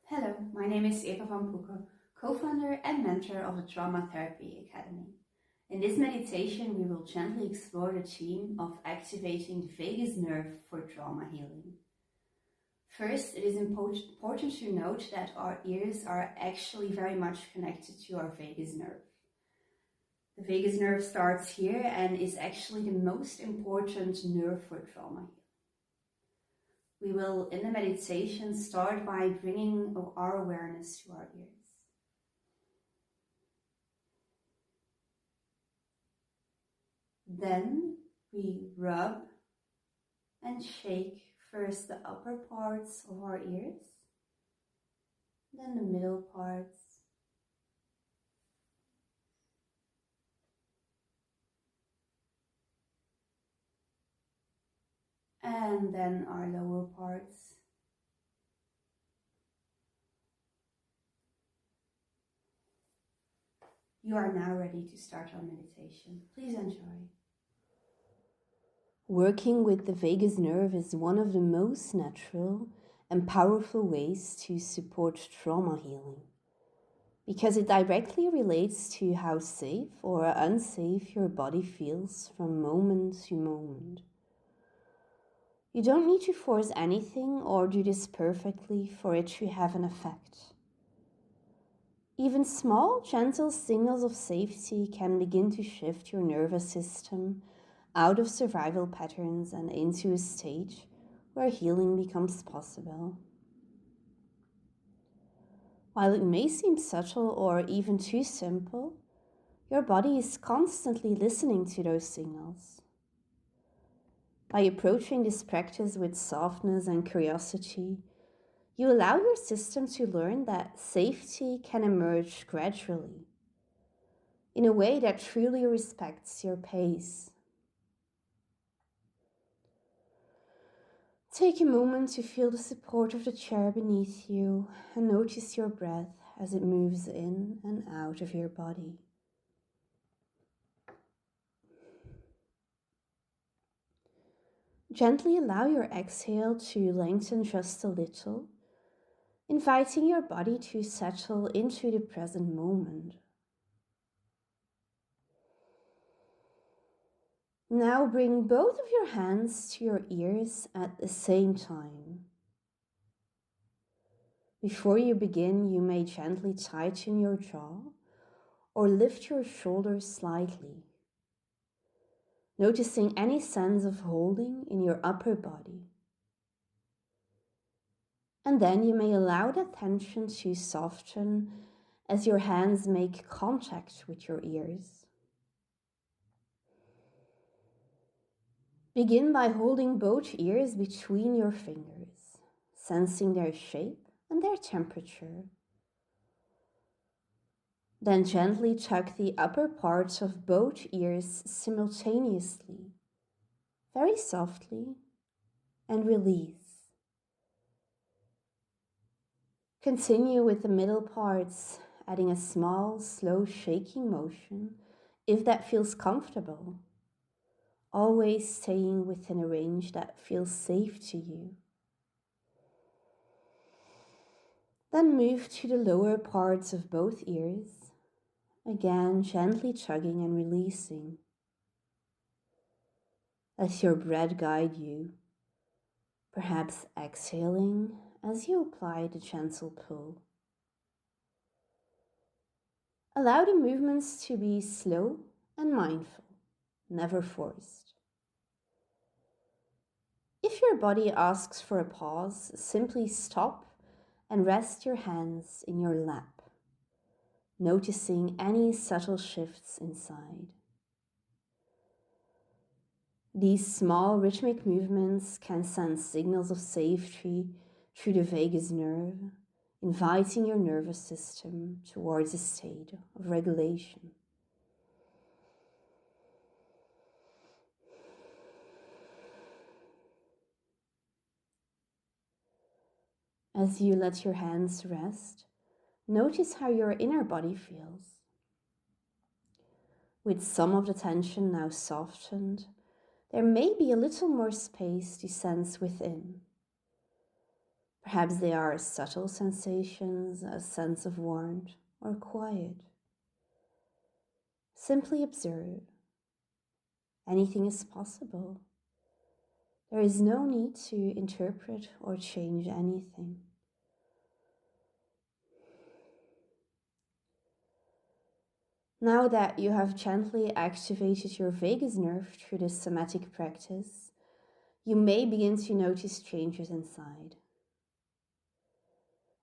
Hello, my name is Eva van Broeke, co-founder and mentor of the Trauma Therapy Academy. In this meditation, we will gently explore the theme of activating the vagus nerve for trauma healing. First, it is important to note that our ears are actually very much connected to our vagus nerve. The vagus nerve starts here and is actually the most important nerve for trauma healing. We will, in the meditation, start by bringing our awareness to our ears. Then we rub and shake first the upper parts of our ears, then the middle parts, and then our lower parts. You are now ready to start our meditation. Please enjoy. Working with the vagus nerve is one of the most natural and powerful ways to support trauma healing, because it directly relates to how safe or unsafe your body feels from moment to moment. You don't need to force anything or do this perfectly for it to have an effect. Even small, gentle signals of safety can begin to shift your nervous system out of survival patterns and into a state where healing becomes possible. While it may seem subtle or even too simple, your body is constantly listening to those signals. By approaching this practice with softness and curiosity, you allow your system to learn that safety can emerge gradually, in a way that truly respects your pace. Take a moment to feel the support of the chair beneath you and notice your breath as it moves in and out of your body. Gently allow your exhale to lengthen just a little, inviting your body to settle into the present moment. Now bring both of your hands to your ears at the same time. Before you begin, you may gently tighten your jaw or lift your shoulders slightly, noticing any sense of holding in your upper body. And then you may allow that tension to soften as your hands make contact with your ears. Begin by holding both ears between your fingers, sensing their shape and their temperature. Then gently tuck the upper parts of both ears simultaneously, very softly, and release. Continue with the middle parts, adding a small, slow shaking motion if that feels comfortable, always staying within a range that feels safe to you. Then move to the lower parts of both ears, again gently tugging and releasing. Let your breath guide you, perhaps exhaling as you apply the gentle pull. Allow the movements to be slow and mindful, never forced. If your body asks for a pause, simply stop and rest your hands in your lap, noticing any subtle shifts inside. These small rhythmic movements can send signals of safety through the vagus nerve, inviting your nervous system towards a state of regulation. As you let your hands rest, notice how your inner body feels. With some of the tension now softened, there may be a little more space to sense within. Perhaps they are subtle sensations, a sense of warmth, or quiet. Simply observe. Anything is possible. There is no need to interpret or change anything. Now that you have gently activated your vagus nerve through this somatic practice, you may begin to notice changes inside.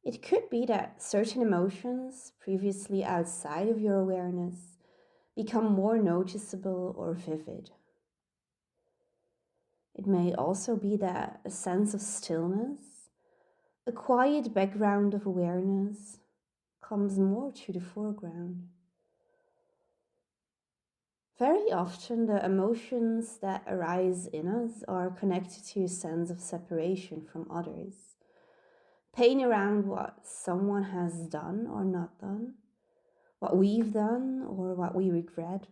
It could be that certain emotions, previously outside of your awareness, become more noticeable or vivid. It may also be that a sense of stillness, a quiet background of awareness, comes more to the foreground. Very often, the emotions that arise in us are connected to a sense of separation from others. Pain around what someone has done or not done, what we've done or what we regret,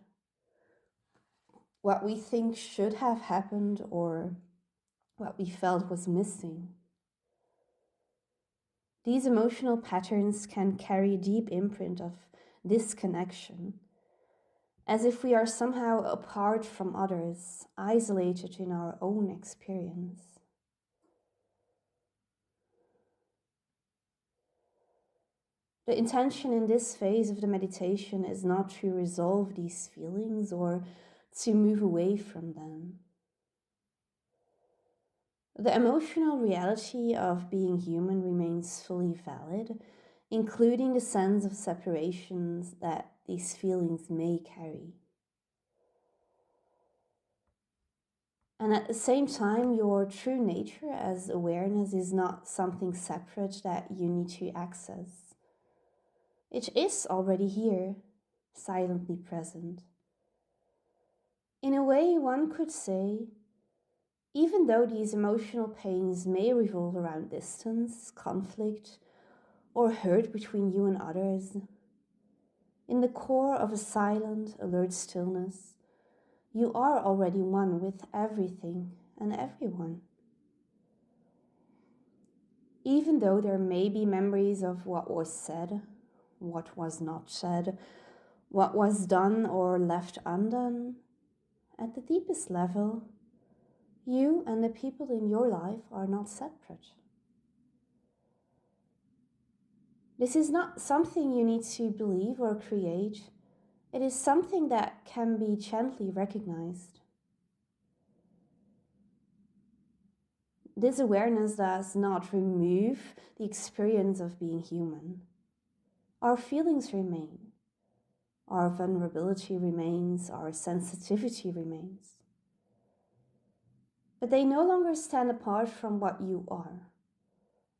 what we think should have happened or what we felt was missing. These emotional patterns can carry a deep imprint of disconnection, as if we are somehow apart from others, isolated in our own experience. The intention in this phase of the meditation is not to resolve these feelings or to move away from them. The emotional reality of being human remains fully valid, including the sense of separations that these feelings may carry. And at the same time, your true nature as awareness is not something separate that you need to access. It is already here, silently present. In a way, one could say, even though these emotional pains may revolve around distance, conflict, or hurt between you and others, in the core of a silent, alert stillness, you are already one with everything and everyone. Even though there may be memories of what was said, what was not said, what was done or left undone, at the deepest level, you and the people in your life are not separate. This is not something you need to believe or create. It is something that can be gently recognized. This awareness does not remove the experience of being human. Our feelings remain. Our vulnerability remains. Our sensitivity remains. But they no longer stand apart from what you are,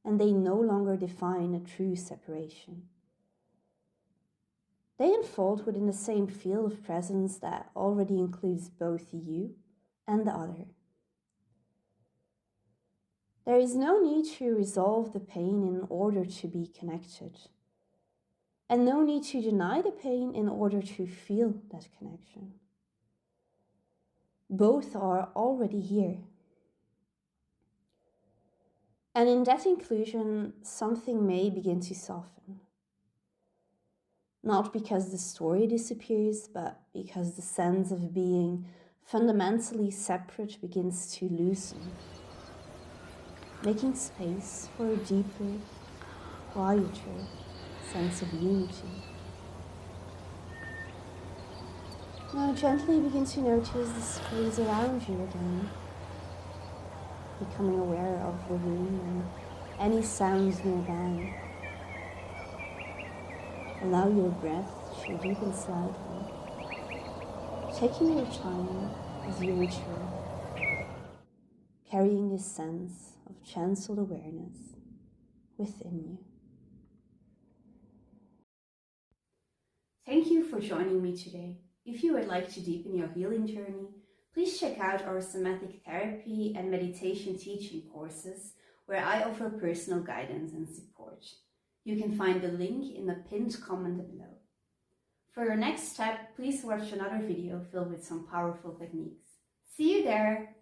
and they no longer define a true separation. They unfold within the same field of presence that already includes both you and the other. There is no need to resolve the pain in order to be connected, and no need to deny the pain in order to feel that connection. Both are already here. And in that inclusion, something may begin to soften. Not because the story disappears, but because the sense of being fundamentally separate begins to loosen, making space for a deeper, quieter sense of unity. Now gently begin to notice the space around you again, becoming aware of the room and any sounds nearby. Allow your breath to deepen slightly, taking your time as you return, carrying this sense of gentle awareness within you. Thank you for joining me today. If you would like to deepen your healing journey, please check out our somatic therapy and meditation teaching courses where I offer personal guidance and support. You can find the link in the pinned comment below. For your next step, please watch another video filled with some powerful techniques. See you there!